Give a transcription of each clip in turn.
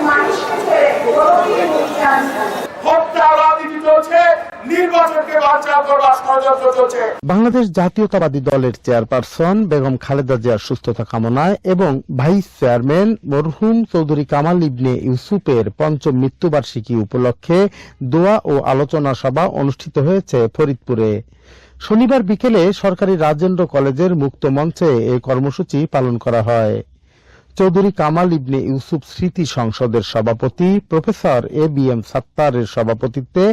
মানুষকে ছেড়ে বাংলাদেশ জাতীয়তাবাদী দলের চেয়ারপারসন বেগম খালেদা জিয়ার সুস্থতা কামনায় এবং ভাইস চেয়ারম্যান মরহুম চৌধুরী কামাল ইবনে ইউসুফের পঞ্চম মৃত্যুবার্ষিকী উপলক্ষে দোয়া ও আলোচনা সভা অনুষ্ঠিত হয়েছে ফরিদপুরে। শনিবার বিকেলে সরকারি রাজেন্দ্র কলেজের মুক্ত মঞ্চে এই কর্মসূচি পালন করা হয়। চৌধুরী কামাল ইবনে ইউসুফ স্মৃতি সংসদের সভাপতি প্রফেসর ABM সাত্তারের সভাপতিত্বে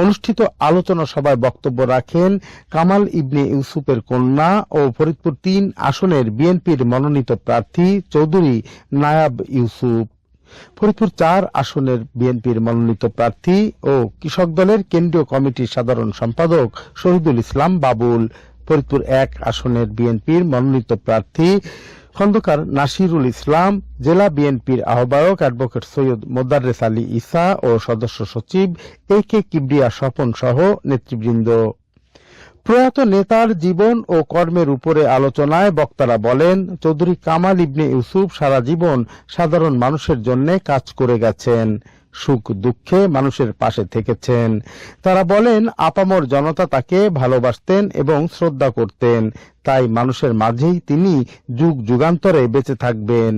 অনুষ্ঠিত আলোচনা সভায় বক্তব্য রাখেন কামাল ইবনে ইউসুফের কন্যা ও ফরিদপুর ৩ আসনের বিএনপির মনোনীত প্রার্থী চৌধুরী নায়াব ইউসুফ, ফরিদপুর ৪ আসনের বিএনপির মনোনীত প্রার্থী ও কৃষক দলের কেন্দ্রীয় কমিটির সাধারণ সম্পাদক শহীদুল ইসলাম বাবুল, ফরিদপুর ১ আসনের বিএনপির মনোনীত প্রার্থী খন্দকার নাসিরুল ইসলাম, জেলা বিএনপির আহ্বায়ক অ্যাডভোকেট সৈয়দ মোদাররেস আলী ঈসা ও সদস্য সচিব AK কিবরিয়া স্বপন সহ নেতৃবৃন্দ। প্রয়াত নেতার জীবন ও কর্মের উপরে আলোচনায় বক্তারা বলেন, চৌধুরী কামাল ইবনে ইউসুফ সারা জীবন সাধারণ মানুষের জন্য কাজ করে গেছেন, সুখ দুঃখে মানুষের পাশে থেকেছেন। তারা বলেন, আপামর জনতা তাকে ভালোবাসতেন এবং শ্রদ্ধা করতেন, তাই মানুষের মাঝেই তিনি যুগ যুগান্তরে বেঁচে থাকবেন।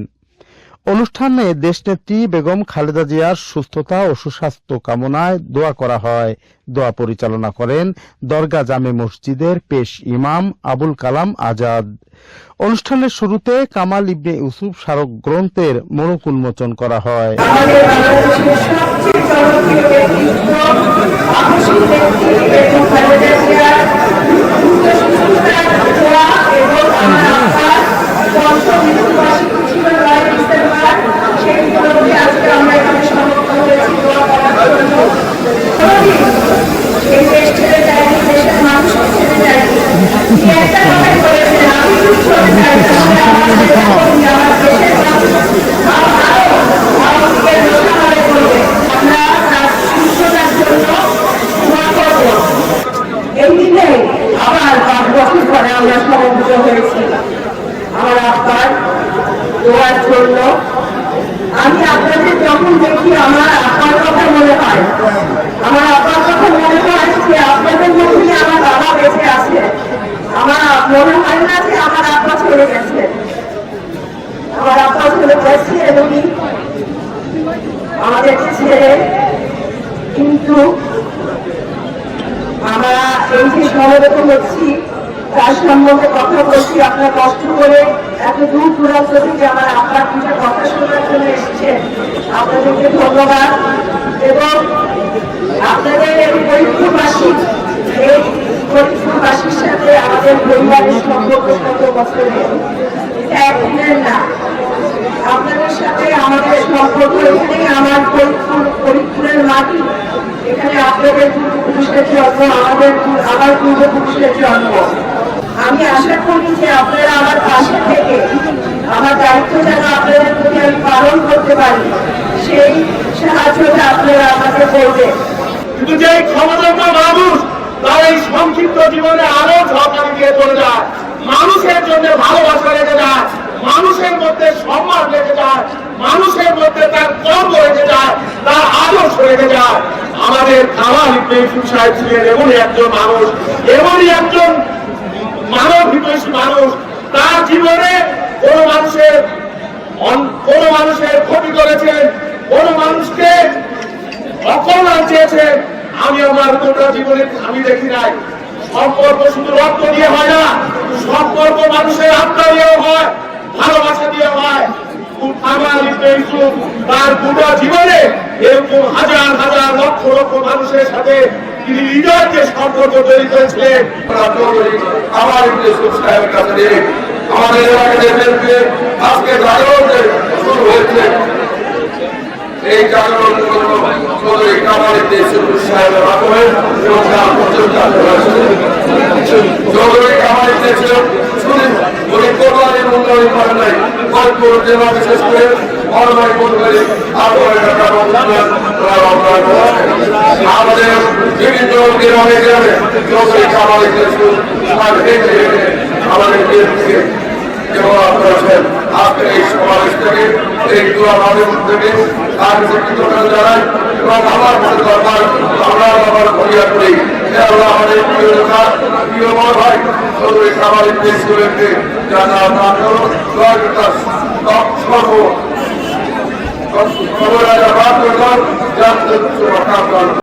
অনুষ্ঠানে দেশনেত্রী বেগম খালেদা জিয়ার সুস্থতা ও সুস্বাস্থ্য কামনায় দোয়া করা হয়। দোয়া পরিচালনা করেন দরগা জামে মসজিদের পেশ ইমাম আবুল কালাম আজাদ। অনুষ্ঠানের শুরুতে কামাল ইবনে ইউসুফ স্মারক গ্রন্থের মোড়ক উন্মোচন করা হয়। আমরা সমবেত হয়েছি আমার আব্বার দোয়ার জন্য। আমি আপনাদের যখন দেখি আমার আব্বার কথা মনে হয়, আমার আব্বার কথা মনে হয় যে আপনাদের মধ্যে আমার বাবা বেঁচে আছে। আমার মনে হয় না যে আমার আব্বা চলে গেছে, আমার আব্বা চলে গেছে এবং আমাদেরকে ছেড়ে। কিন্তু আমরা এই যে সমবেত হচ্ছি, তার সম্বন্ধে কথা বলছি, আপনার কষ্ট করে এত দূর দূরান্ত থেকে আমার আপনার কিছু কথা শোনার জন্য এসেছেন, আপনাদেরকে ধন্যবাদ। এবং আপনাদের এই ফরিদপুরবাসী, এই ফরিদপুরবাসীর সাথে আমাদের পরিবারের সম্পর্ক কত বছরের, এটা একদিনের না। আপনাদের সাথে আমাদের সম্পর্ক এখানে আমার ফরিদপুরের মাটি, এখানে আপনাদের পূর্বপুরুষের জন্ম, আমার পূর্বপুরুষের জন্ম। আমি আশা করি যে আপনারা আমার পাশে থেকে আমার দায়িত্ব যেন আপনাদের প্রতি আমি পালন করতে পারি, সেই সাহায্যটা আপনারা আমাকে করবেন। কিন্তু যে ক্ষমতাবান মানুষ তার এই সংক্ষিপ্ত জীবনে আরো ঝড় দিয়ে চলে যায়, মানুষের জন্য ভালোবাসা রেখে যায়, মানুষের মধ্যে সম্মান রেখে যায়, মানুষের মধ্যে তার কর্ম রেখে যায়, তার আদর্শ রেখে যায়। আমাদের কামাল ইবনে ইউসুফ সাহেব ছিলেন এমনই একজন মানুষ, এমনই একজন মানব হিতৈষী মানুষ। তার জীবনে কোন মানুষের ক্ষতি করেছেন, কোন মানুষকে অকল্যাণ চেয়েছেন, আমি আমার গোটা জীবনে আমি দেখি নাই। সম্পর্ক শুধু রক্ত দিয়ে হয় না, সম্পর্ক মানুষের আত্মা দিয়েও হয়, ভালোবাসা দিয়ে হয়। কামাল ইবনে ইউসুফ তার গোটা জীবনে এরকম হাজার হাজার লক্ষ লক্ষ মানুষের সাথে তিনি হৃদয়ের যে সম্পর্ক তৈরি করেছিলেন। কামাল ইবনে ইউসুফ সাহেবের কাছে আমাদের এলাকাতে আজকে জাগরণ শুরু হয়েছে। এই জাগরণ চৌধুরী কামাল ইবনে ইউসুফ সাহেবের মাধ্যমে চৌধুরী কামাল ইবনে ইউসুফ শুধু কোরবানির উন্নয়ন করেন নাই, ফরিদপুর জেলা বিশেষ করে আমাদের বিভিন্ন গ্রামে গ্রামে চৌধুরী কামাল ইবনে ইউসুফ আমাদের যেমন করেছেন আজকের এই সমাবেশ থেকে এই দোয়া মাধ্যম থেকে তার কাছে কৃতজ্ঞতা জানাই এবং আমার মনে দরকার আমরা আবার ঘটিয়া করি আল্লাহ আমাদের প্রিয় নেতা প্রিয় বড় ভাই চৌধুরী কামাল ইবনে ইউসুফকে জান্নাত দান করুন দোয়া করতাম সর্ব খবর রাজা বাদ করুন জান্নাত